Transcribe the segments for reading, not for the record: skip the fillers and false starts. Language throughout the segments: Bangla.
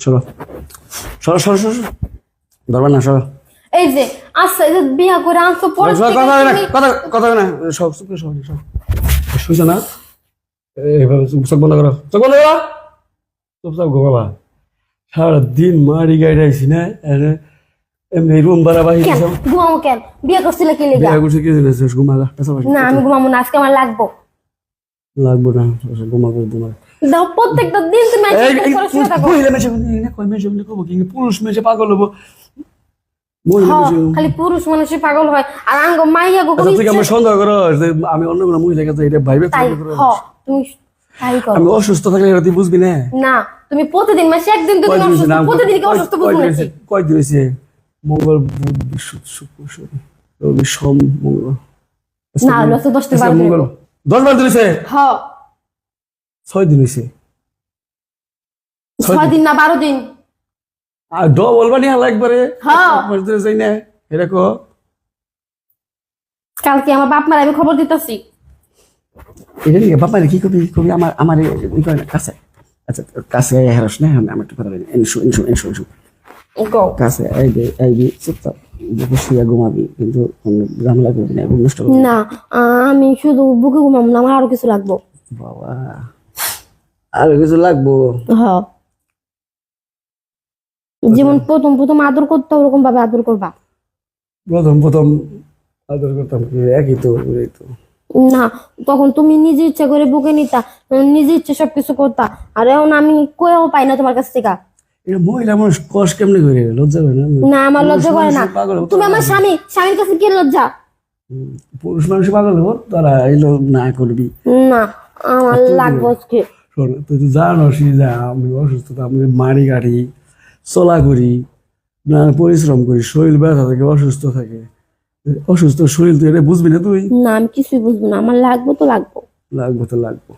চলো সরো সরো সরো ধরবা না সরো এই যে আচ্ছা এই যে বিয়া করে আনছো পরে কথা কথা না সব চুপ করে সব শুইছো না এইভাবে চোখ বন্ধ করো চোখ বন্ধ করো চুপচাপ ঘুমাবা সারাদিন মারি গাড়ি আইসি না এমনি রুম ভাড়া বাহির ঘুমাবো কেন বিয়ে করছিলে কি লেগে বিয়ে করছে কি জিনিস ঘুমালা না আমি ঘুমাবো না আজকে আমার লাগবো লাগবো না ঘুমাবো তোমার দাও প্রত্যেকটা দিন তুমি মহিলা মেশে কই মেশে কব কি পুরুষ মেশে পাগল হবো খালি পুরুষ মানুষই পাগল হয় আর আঙ্গ মাইয়া গো তুই আমার সন্দেহ করো যে আমি অন্য কোনো মহিলাকে তো এটা ভাইবে তুমি তাই করো আমি অসুস্থ থাকলে এটা তুই বুঝবি না না তুমি প্রতিদিন মাসে একদিন দুদিন অসুস্থ প্রতিদিন কি অসুস্থ বুঝবি না কয়দিন হইছে মঙ্গল বুধ বৃহস্পতি শুক্র শনি রবি সোম মঙ্গল না লস 10 দিন মঙ্গল 10 বার দিছে হ্যাঁ 6 দিন হইছে 6 দিন না 12 দিন আর ডবল বানি হালা একবারে হ্যাঁ বুঝতে চাই না এটা কো কালকে আমার বাপ মার আমি খবর দিতেছি এটা নিয়ে বাপ মারে কি কবি কবি আমার কাছে আচ্ছা কাছে হেরস না আমি একটু কথা বলি ইনশু কাছে আইবি চুপচাপ বসিয়া ঘুমাবি কিন্তু ঝামেলা করবি না নষ্ট করবি না আমি শুধু বুকে ঘুমাবো না আমার আরো কিছু লাগবো বাবা আরো কিছু লাগবো হ্যাঁ যেমন প্রথম প্রথম আদর করতে ওরকম ভাবে আদর করবা প্রথম আদর করতাম একই তো না তখন তুমি নিজে ইচ্ছা করে বুকে নিতা নিজে ইচ্ছে সবকিছু করতা আর এখন আমি কয়েও পাই না তোমার কাছ থেকে এটা মহিলা মানুষ কষ্ট কেমনি করে লজ্জা করে না না আমার লজ্জা করে না তুমি আমার স্বামীর কাছে কি লজ্জা পুরুষ মানুষ পাগল হবো তারা এলো না করবি না আমার লাগবে আজকে শোন তুই তো জানোস যে আমি অসুস্থ আমি মারি গাড়ি চলা করি না পরিশ্রম করি শরীর ব্যথা থাকে অসুস্থ থাকে অসুস্থ শরীর তুই এটা বুঝবি না তুই না আমি কিছুই বুঝবো না আমার লাগবো তো লাগবো লাগবো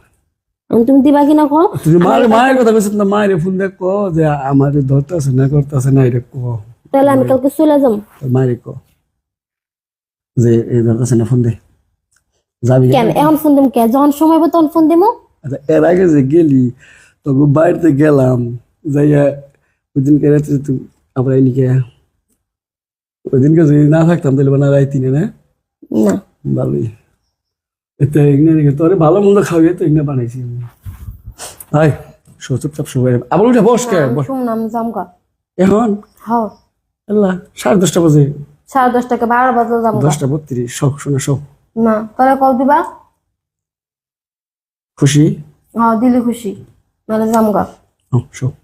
তুমি দিবা কিনা কো তুই মায়ের কথা বলছিস না মায়ের ফোন দেখ কো যে আমার ধরতেছে না করতেছে না এটা কো তাহলে আমি কালকে চলে যাবো মায়ের কো যে এই ধরতেছে না ফোন দে যাবি কেন এখন ফোন দেবো কে যখন সময় হবে তখন ফোন দেবো আচ্ছা এর আগে যে গেলি তখন বাড়িতে গেলাম যাইয়া ওই দিনকে রাত্রে তুই আবার আইলি কে ওই দিনকে যদি না থাকতাম তাহলে বানা রাইতি না না ভালোই এতে তোরে ভালো মন্দ খাওয়াই তো এগুলো বানাইছি আমি হাই চুপচাপ শুয়ে আবার উঠে বস কে শুনলাম জামকা এখন হ্যাঁ আল্লাহ 10:30 বাজে 10:30 থেকে 12 বাজে যাবো 10:32 শোক শোনা শোক না তাহলে কল দিবা খুশি হ্যাঁ দিলে খুশি নাহলে জামকা শোক